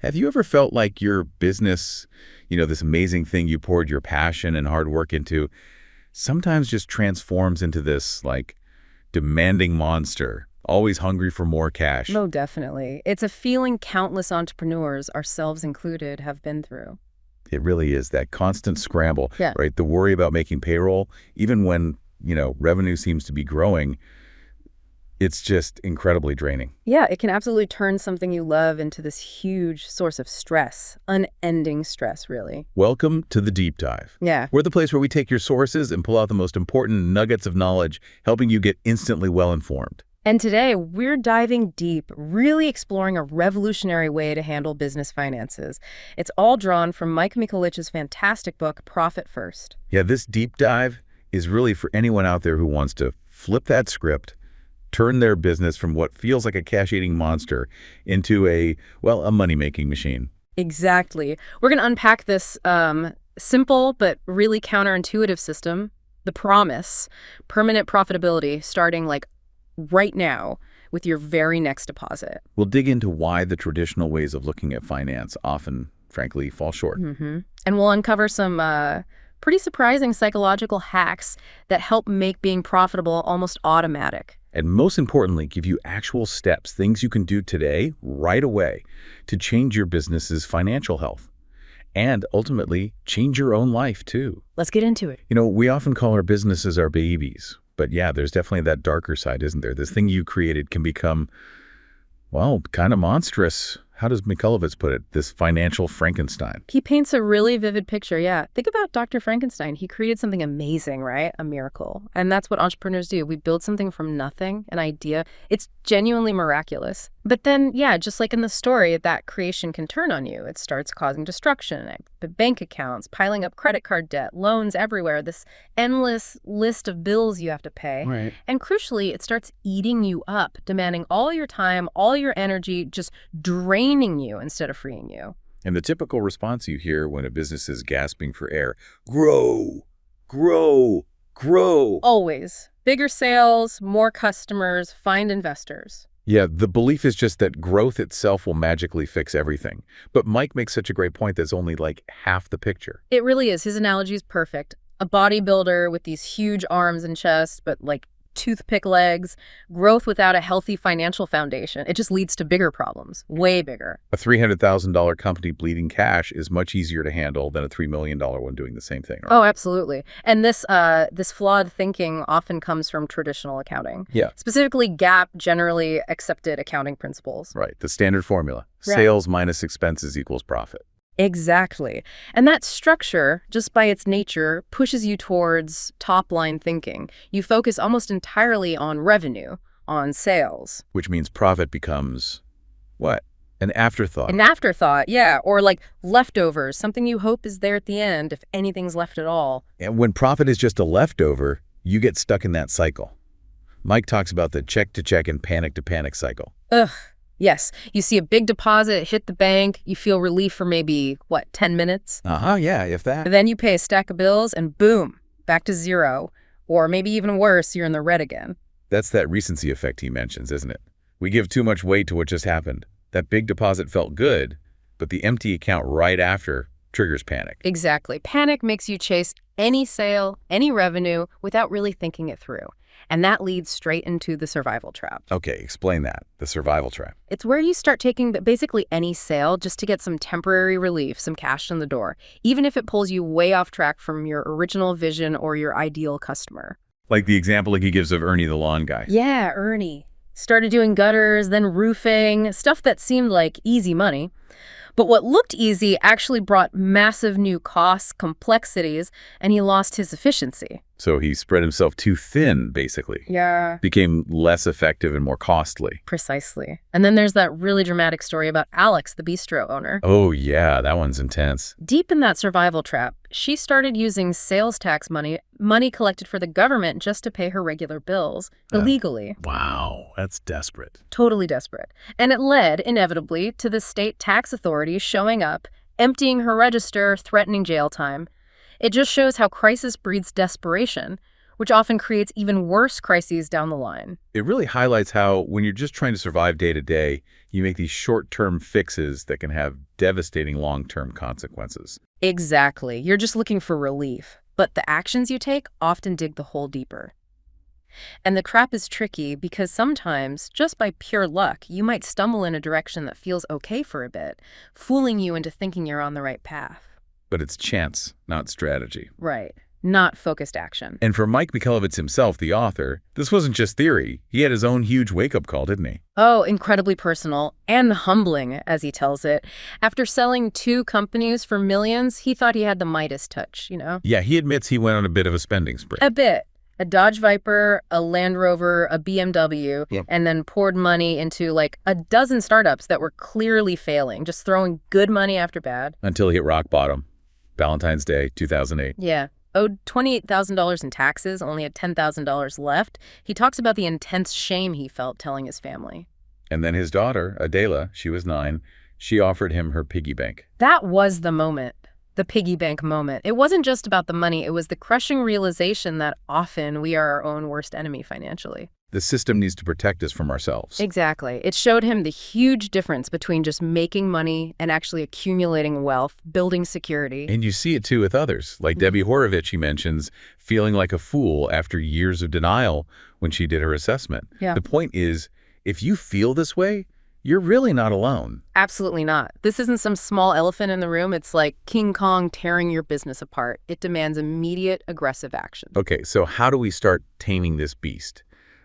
Have you ever felt like your business, this amazing thing you poured your passion and hard work into, sometimes just transforms into this, like, demanding monster, always hungry for more cash? Oh, definitely. It's a feeling countless entrepreneurs, ourselves included, have been through. It really is that constant scramble, Yeah. right? The worry about making payroll, even when, revenue seems to be growing, it's just incredibly draining. Yeah, it can absolutely turn something you love into this huge source of stress, unending stress, really. Welcome to The Deep Dive. Yeah. We're the place where we take your sources and pull out the most important nuggets of knowledge, helping you get instantly well-informed. And today, we're diving deep, really exploring a revolutionary way to handle business finances. It's all drawn from Mike Michalowicz's fantastic book, Profit First. Yeah, this deep dive is really for anyone out there who wants to flip that script, turn their business from what feels like a cash-eating monster into a money-making machine. Exactly. We're going to unpack this simple but really counterintuitive system, the promise, permanent profitability, starting like right now with your very next deposit. We'll dig into why the traditional ways of looking at finance often, frankly, fall short. And we'll uncover some pretty surprising psychological hacks that help make being profitable almost automatic. And most importantly, give you actual steps, things you can do today, right away, to change your business's financial health. And ultimately, change your own life, too. Let's get into it. We often call our businesses our babies. But yeah, there's definitely that darker side, isn't there? This thing you created can become, kind of monstrous. How does Michalowicz put it? This financial Frankenstein. He paints a really vivid picture, yeah. Think about Dr. Frankenstein. He created something amazing, right? A miracle. And that's what entrepreneurs do. We build something from nothing, an idea. It's genuinely miraculous. But then, yeah, just like in the story, that creation can turn on you. It starts causing destruction, bank accounts, piling up credit card debt, loans everywhere, this endless list of bills you have to pay. Right. And crucially, it starts eating you up, demanding all your time, all your energy, just draining you instead of freeing you. And the typical response you hear when a business is gasping for air, grow, grow, grow. Always. Bigger sales, more customers, find investors. Yeah, the belief is just that growth itself will magically fix everything. But Mike makes such a great point that's only like half the picture. It really is. His analogy is perfect. A bodybuilder with these huge arms and chest, but like toothpick legs, growth without a healthy financial foundation. It just leads to bigger problems, way bigger. A $300,000 company bleeding cash is much easier to handle than a $3 million one doing the same thing. Right? Oh, absolutely. And this flawed thinking often comes from traditional accounting. Yeah. Specifically, GAAP, generally accepted accounting principles. Right. The standard formula. Right. Sales minus expenses equals profit. Exactly. And that structure, just by its nature, pushes you towards top-line thinking. You focus almost entirely on revenue, on sales. Which means profit becomes, what? An afterthought. An afterthought, yeah. Or like leftovers, something you hope is there at the end, if anything's left at all. And when profit is just a leftover, you get stuck in that cycle. Mike talks about the check-to-check and panic-to-panic cycle. Ugh. Yes. You see a big deposit hit the bank, you feel relief for maybe, 10 minutes? Yeah, if that. Then you pay a stack of bills and boom, back to zero. Or maybe even worse, you're in the red again. That's that recency effect he mentions, isn't it? We give too much weight to what just happened. That big deposit felt good, but the empty account right after triggers panic. Exactly. Panic makes you chase any sale, any revenue, without really thinking it through. And that leads straight into the survival trap. Okay, explain that, the survival trap. It's where you start taking basically any sale just to get some temporary relief, some cash in the door, even if it pulls you way off track from your original vision or your ideal customer. Like the example he gives of Ernie the lawn guy. Yeah, Ernie. Started doing gutters, then roofing, stuff that seemed like easy money. But what looked easy actually brought massive new costs, complexities, and he lost his efficiency. So he spread himself too thin, basically. Yeah. Became less effective and more costly. Precisely. And then there's that really dramatic story about Alex, the bistro owner. Oh, yeah, that one's intense. Deep in that survival trap, she started using sales tax money collected for the government just to pay her regular bills, illegally. Wow, that's desperate. Totally desperate. And it led, inevitably, to the state tax authorities showing up, emptying her register, threatening jail time. It just shows how crisis breeds desperation. which often creates even worse crises down the line. It really highlights how when you're just trying to survive day to day, you make these short-term fixes that can have devastating long-term consequences. Exactly. You're just looking for relief, but the actions you take often dig the hole deeper. And the trap is tricky because sometimes, just by pure luck, you might stumble in a direction that feels okay for a bit, fooling you into thinking you're on the right path. But it's chance, not strategy. Right. Not focused action. And for Mike Michalowicz himself, the author, this wasn't just theory. He had his own huge wake-up call, didn't he? Oh, incredibly personal and humbling, as he tells it. After selling 2 companies for millions, he thought he had the Midas touch, you know? Yeah, he admits he went on a bit of a spending spree. A bit. A Dodge Viper, a Land Rover, a BMW, and then poured money into like a dozen startups that were clearly failing, just throwing good money after bad. Until he hit rock bottom. Valentine's Day, 2008. Yeah. Owed $28,000 in taxes, only had $10,000 left. He talks about the intense shame he felt telling his family. And then his daughter, Adela, she was 9, she offered him her piggy bank. That was the moment. The piggy bank moment. It wasn't just about the money. It was the crushing realization that often we are our own worst enemy financially. The system needs to protect us from ourselves. Exactly. It showed him the huge difference between just making money and actually accumulating wealth, building security. And you see it too with others, like Debbie Horovitch, he mentions, feeling like a fool after years of denial when she did her assessment. Yeah. The point is, if you feel this way, you're really not alone. Absolutely not. This isn't some small elephant in the room. It's like King Kong tearing your business apart. It demands immediate, aggressive action. Okay, so how do we start taming this beast?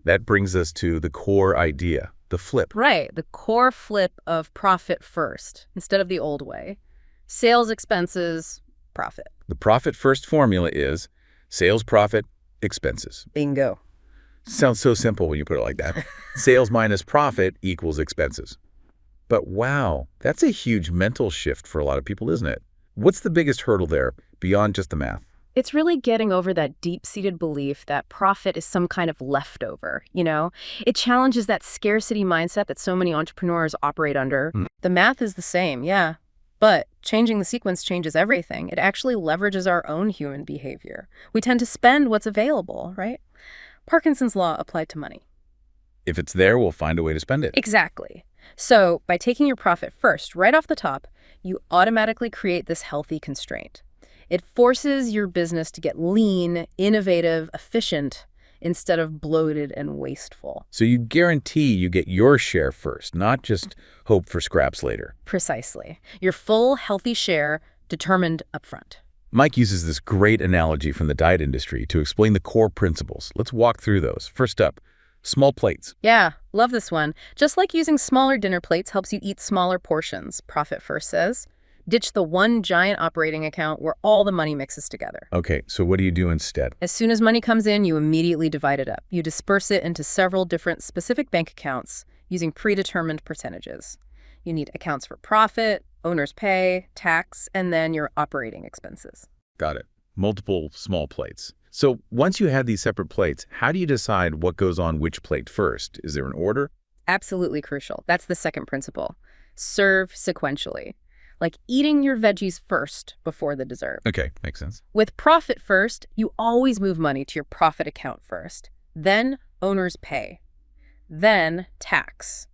That brings us to the core idea, the flip. Right, the core flip of profit first, instead of the old way. Sales expenses, profit. The profit first formula is sales profit, expenses. Bingo. Sounds so simple when you put it like that. Sales minus profit equals expenses. But wow, that's a huge mental shift for a lot of people, isn't it? What's the biggest hurdle there beyond just the math? It's really getting over that deep-seated belief that profit is some kind of leftover, you know? It challenges that scarcity mindset that so many entrepreneurs operate under. The math is the same, yeah. But changing the sequence changes everything. It actually leverages our own human behavior. We tend to spend what's available, right? Parkinson's law applied to money. If it's there, we'll find a way to spend it. Exactly. So by taking your profit first, right off the top, you automatically create this healthy constraint. It forces your business to get lean, innovative, efficient, instead of bloated and wasteful. So you guarantee you get your share first, not just hope for scraps later. Precisely. Your full, healthy share determined upfront. Mike uses this great analogy from the diet industry to explain the core principles. Let's walk through those. First up, small plates. Yeah, love this one. Just like using smaller dinner plates helps you eat smaller portions, Profit First says. Ditch the one giant operating account where all the money mixes together. Okay, so what do you do instead? As soon as money comes in, you immediately divide it up. You disperse it into several different specific bank accounts using predetermined percentages. You need accounts for profit, owner's pay, tax, and then your operating expenses. Got it. Multiple small plates. So once you have these separate plates, how do you decide what goes on which plate first? Is there an order? Absolutely crucial. That's the second principle. Serve sequentially. Like eating your veggies first before the dessert. Okay, makes sense. With profit first, you always move money to your profit account first. Then owner's pay. Then tax.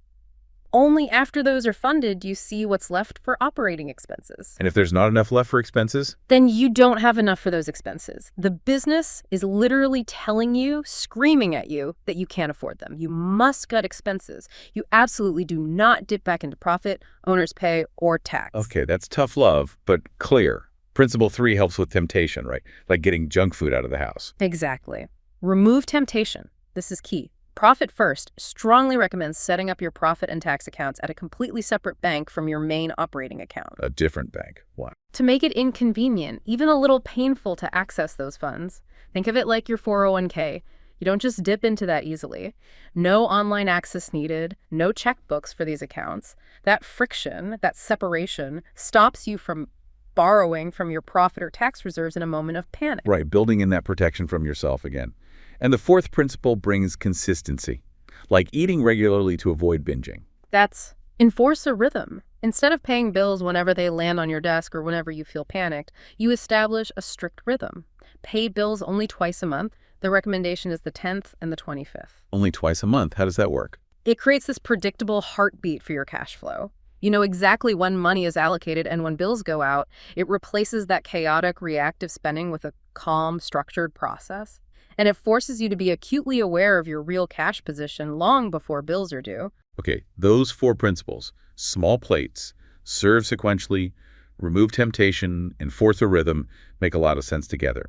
Only after those are funded do you see what's left for operating expenses. And if there's not enough left for expenses? Then you don't have enough for those expenses. The business is literally telling you, screaming at you, that you can't afford them. You must cut expenses. You absolutely do not dip back into profit, owner's pay, or tax. Okay, that's tough love, but clear. Principle 3 helps with temptation, right? Like getting junk food out of the house. Exactly. Remove temptation. This is key. Profit First strongly recommends setting up your profit and tax accounts at a completely separate bank from your main operating account. A different bank. Why? To make it inconvenient, even a little painful to access those funds. Think of it like your 401k. You don't just dip into that easily. No online access needed, no checkbooks for these accounts. That friction, that separation, stops you from borrowing from your profit or tax reserves in a moment of panic. Right, building in that protection from yourself again. And the fourth principle brings consistency, like eating regularly to avoid binging. That's enforce a rhythm. Instead of paying bills whenever they land on your desk or whenever you feel panicked, you establish a strict rhythm. Pay bills only twice a month, The recommendation is the 10th and the 25th. Only twice a month. How does that work? It creates this predictable heartbeat for your cash flow. You know exactly when money is allocated, and when bills go out, it replaces that chaotic, reactive spending with a calm, structured process. And it forces you to be acutely aware of your real cash position long before bills are due. Okay, those 4 principles, small plates, serve sequentially, remove temptation, enforce a rhythm, make a lot of sense together.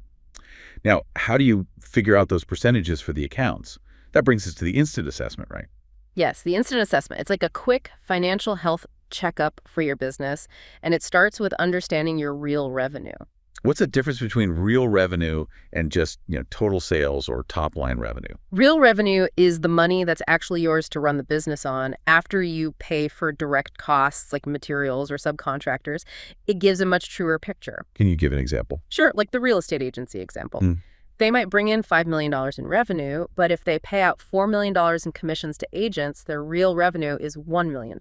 Now, how do you figure out those percentages for the accounts? That brings us to the instant assessment, right? Yes, the instant assessment. It's like a quick financial health checkup for your business, and it starts with understanding your real revenue. What's the difference between real revenue and just, total sales or top line revenue? Real revenue is the money that's actually yours to run the business on after you pay for direct costs like materials or subcontractors. It gives a much truer picture. Can you give an example? Sure, like the real estate agency example. They might bring in $5 million in revenue, but if they pay out $4 million in commissions to agents, their real revenue is $1 million.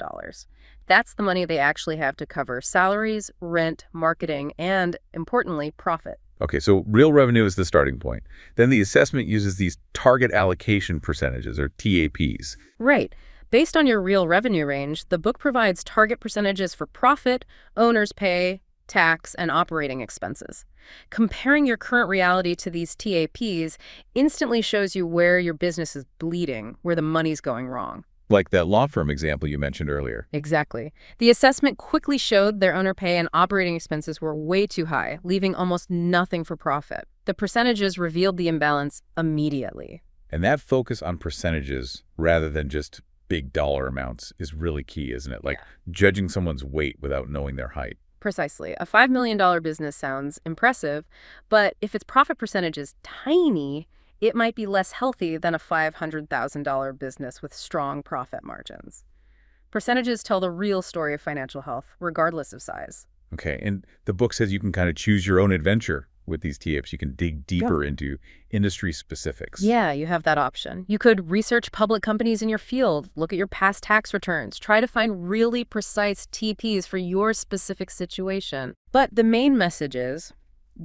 That's the money they actually have to cover salaries, rent, marketing, and, importantly, profit. Okay, so real revenue is the starting point. Then the assessment uses these target allocation percentages, or TAPs. Right. Based on your real revenue range, the book provides target percentages for profit, owner's pay, tax, and operating expenses. Comparing your current reality to these TAPs instantly shows you where your business is bleeding, where the money's going wrong. Like that law firm example you mentioned earlier. Exactly. The assessment quickly showed their owner pay and operating expenses were way too high, leaving almost nothing for profit. The percentages revealed the imbalance immediately. And that focus on percentages rather than just big dollar amounts is really key, isn't it? Like judging someone's weight without knowing their height. Precisely. A $5 million business sounds impressive, but if its profit percentage is tiny, it might be less healthy than a $500,000 business with strong profit margins. Percentages tell the real story of financial health, regardless of size. Okay, and the book says you can kind of choose your own adventure with these TAPs. You can dig deeper into industry specifics. Yeah, you have that option. You could research public companies in your field, look at your past tax returns, try to find really precise TPs for your specific situation. But the main message is,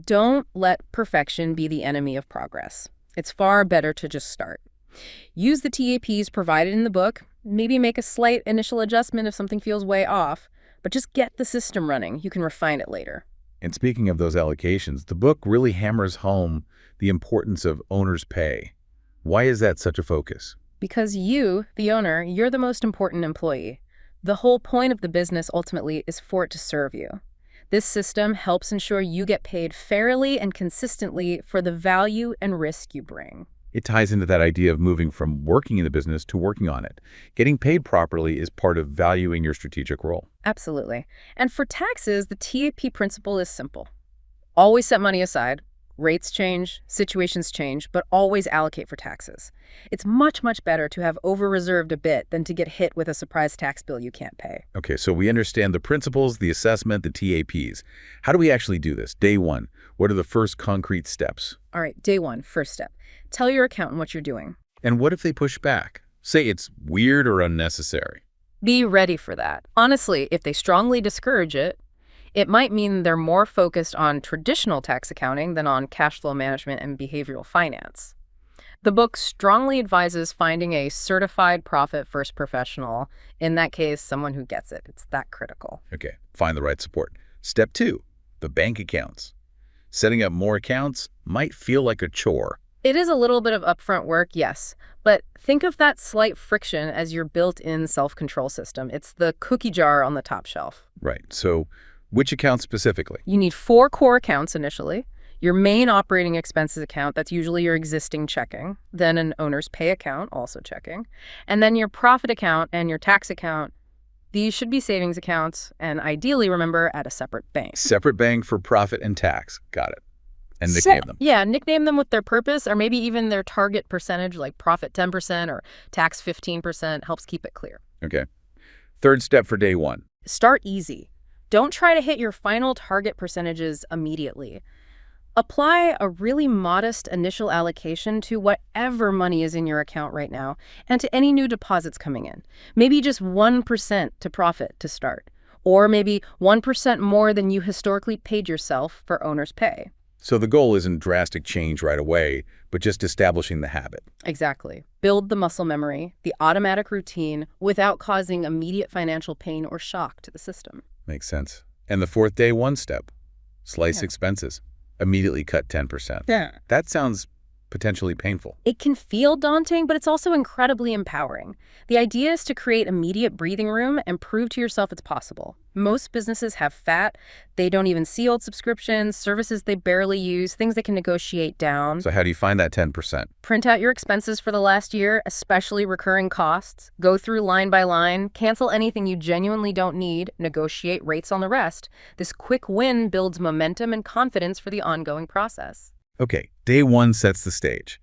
don't let perfection be the enemy of progress. It's far better to just start. Use the TAPs provided in the book, maybe make a slight initial adjustment if something feels way off, but just get the system running. You can refine it later. And speaking of those allocations, the book really hammers home the importance of owner's pay. Why is that such a focus? Because you, the owner, you're the most important employee. The whole point of the business ultimately is for it to serve you. This system helps ensure you get paid fairly and consistently for the value and risk you bring. It ties into that idea of moving from working in the business to working on it. Getting paid properly is part of valuing your strategic role. Absolutely. And for taxes, the TAP principle is simple. Always set money aside. Rates change, situations change, but always allocate for taxes. It's much, much better to have over-reserved a bit than to get hit with a surprise tax bill you can't pay. Okay, so we understand the principles, the assessment, the TAPs. How do we actually do this? Day one, what are the first concrete steps? All right, day one, first step. Tell your accountant what you're doing. And what if they push back? Say it's weird or unnecessary. Be ready for that. Honestly, if they strongly discourage it, it might mean they're more focused on traditional tax accounting than on cash flow management and behavioral finance. The book strongly advises finding a certified profit-first professional, in that case, someone who gets it. It's that critical. Okay, find the right support. Step two, the bank accounts. Setting up more accounts might feel like a chore. It is a little bit of upfront work, yes, but think of that slight friction as your built-in self-control system. It's the cookie jar on the top shelf. Right, so which account specifically? You need 4 core accounts initially. Your main operating expenses account, that's usually your existing checking. Then an owner's pay account, also checking. And then your profit account and your tax account. These should be savings accounts, and ideally, remember, at a separate bank. Separate bank for profit and tax. Got it. And nickname them. Yeah, nickname them with their purpose, or maybe even their target percentage, like profit 10% or tax 15%, helps keep it clear. Okay. Third step for day one. Start easy. Don't try to hit your final target percentages immediately. Apply a really modest initial allocation to whatever money is in your account right now and to any new deposits coming in. Maybe just 1% to profit to start, or maybe 1% more than you historically paid yourself for owner's pay. So the goal isn't drastic change right away, but just establishing the habit. Exactly. Build the muscle memory, the automatic routine, without causing immediate financial pain or shock to the system. Makes sense. And the fourth day, one step. Slice Yeah. expenses. Immediately cut 10%. Yeah. That sounds potentially painful. It can feel daunting, but it's also incredibly empowering. The idea is to create immediate breathing room and prove to yourself it's possible. Most businesses have fat. They don't even see old subscriptions, services they barely use, things they can negotiate down. So how do you find that 10%? Print out your expenses for the last year, especially recurring costs. Go through line by line, cancel anything you genuinely don't need, negotiate rates on the rest. This quick win builds momentum and confidence for the ongoing process. Okay, day one sets the stage.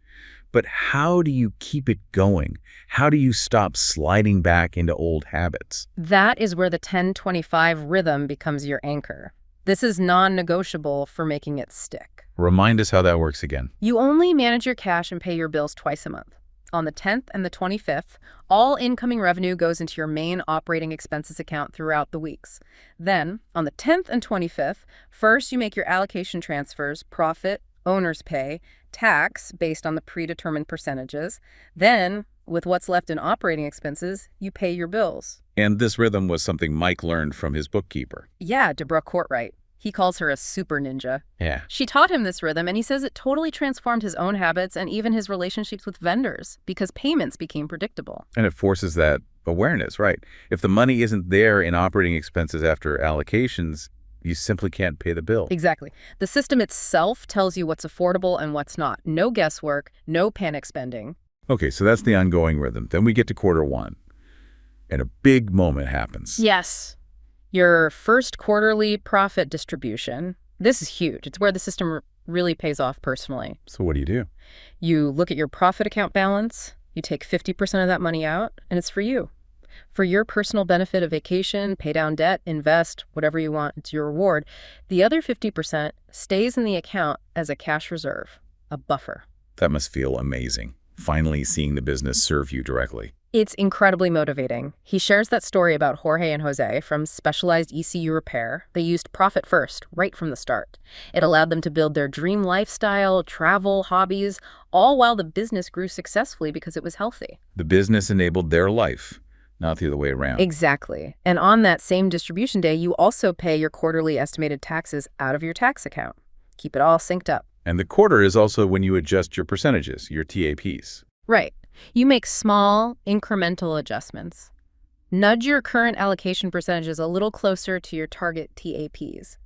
But how do you keep it going? How do you stop sliding back into old habits? That is where the 10-25 rhythm becomes your anchor. This is non-negotiable for making it stick. Remind us how that works again. You only manage your cash and pay your bills twice a month. On the 10th and the 25th, all incoming revenue goes into your main operating expenses account throughout the weeks. Then, on the 10th and 25th, first you make your allocation transfers, profit, owner's pay, tax based on the predetermined percentages. Then, with what's left in operating expenses, you pay your bills. And this rhythm was something Mike learned from his bookkeeper. Yeah, Deborah Courtwright. He calls her a super ninja. Yeah. She taught him this rhythm, and he says it totally transformed his own habits and even his relationships with vendors because payments became predictable. And it forces that awareness, right? If the money isn't there in operating expenses after allocations, you simply can't pay the bill. Exactly. The system itself tells you what's affordable and what's not. No guesswork, no panic spending. Okay, so that's the ongoing rhythm. Then we get to quarter one, and a big moment happens. Yes. Your first quarterly profit distribution. This is huge. It's where the system really pays off personally. So what do you do? You look at your profit account balance, you take 50% of that money out, and it's for you. For your personal benefit, a vacation, pay down debt, invest, whatever you want, it's your reward. The other 50% stays in the account as a cash reserve, a buffer. That must feel amazing, finally seeing the business serve you directly. It's incredibly motivating. He shares that story about Jorge and Jose from Specialized ECU Repair. They used profit first, right from the start. It allowed them to build their dream lifestyle, travel, hobbies, all while the business grew successfully because it was healthy. The business enabled their life, not the other way around. Exactly. And on that same distribution day, you also pay your quarterly estimated taxes out of your tax account. Keep it all synced up. And the quarter is also when you adjust your percentages, your TAPs. Right. You make small, incremental adjustments. Nudge your current allocation percentages a little closer to your target TAPs,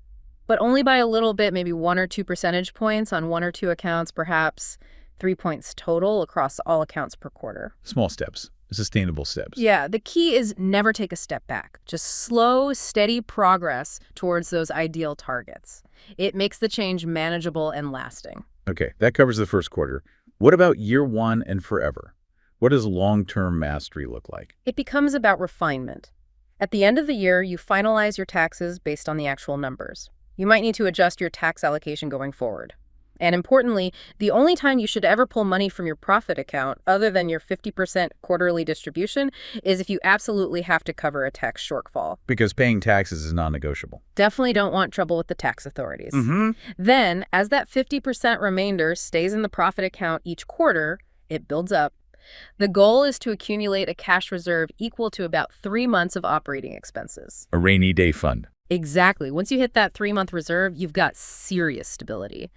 but only by a little bit, maybe 1 or 2 percentage points on 1 or 2 accounts, perhaps 3 points total across all accounts per quarter. Small steps, sustainable steps. Yeah, the key is never take a step back. Just slow, steady progress towards those ideal targets. It makes the change manageable and lasting. Okay, that covers the first quarter. What about year one and forever? What does long-term mastery look like? It becomes about refinement. At the end of the year, you finalize your taxes based on the actual numbers. You might need to adjust your tax allocation going forward. And importantly, the only time you should ever pull money from your profit account, other than your 50% quarterly distribution, is if you absolutely have to cover a tax shortfall. Because paying taxes is non-negotiable. Definitely don't want trouble with the tax authorities. Mm-hmm. Then, as that 50% remainder stays in the profit account each quarter, it builds up. The goal is to accumulate a cash reserve equal to about 3 months of operating expenses. A rainy day fund. Exactly. Once you hit that 3-month reserve, you've got serious stability.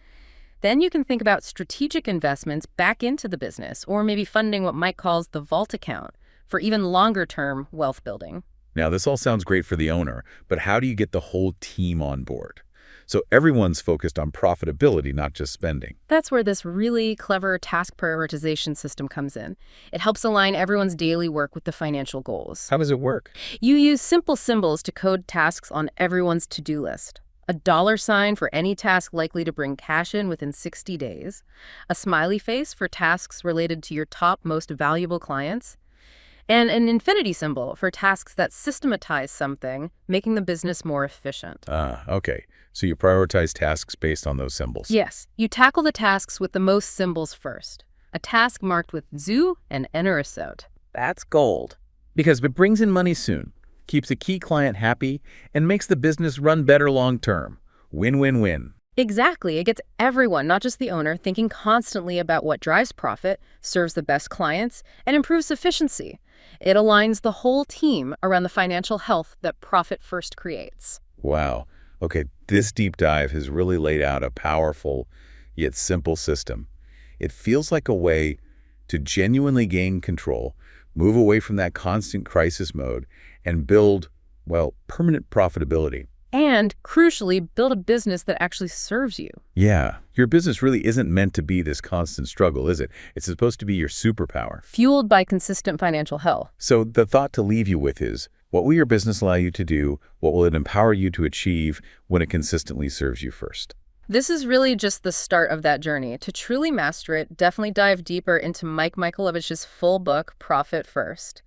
Then you can think about strategic investments back into the business, or maybe funding what Mike calls the vault account for even longer-term wealth building. Now, this all sounds great for the owner, but how do you get the whole team on board? So everyone's focused on profitability, not just spending. That's where this really clever task prioritization system comes in. It helps align everyone's daily work with the financial goals. How does it work? You use simple symbols to code tasks on everyone's to-do list. A $sign for any task likely to bring cash in within 60 days. A smiley face for tasks related to your top most valuable clients. And an infinity symbol for tasks that systematize something, making the business more efficient. Okay. So you prioritize tasks based on those symbols. Yes, you tackle the tasks with the most symbols first. A task marked with ZOO and Enerisot. That's gold. Because it brings in money soon, keeps a key client happy, and makes the business run better long term. Win-win-win. Exactly. It gets everyone, not just the owner, thinking constantly about what drives profit, serves the best clients, and improves efficiency. It aligns the whole team around the financial health that profit first creates. Wow. Okay, this deep dive has really laid out a powerful yet simple system. It feels like a way to genuinely gain control, move away from that constant crisis mode, and build, well, permanent profitability. And, crucially, build a business that actually serves you. Yeah, your business really isn't meant to be this constant struggle, is it? It's supposed to be your superpower. Fueled by consistent financial health. So the thought to leave you with is, what will your business allow you to do? What will it empower you to achieve when it consistently serves you first? This is really just the start of that journey. To truly master it, definitely dive deeper into Mike Michalowicz's full book, Profit First.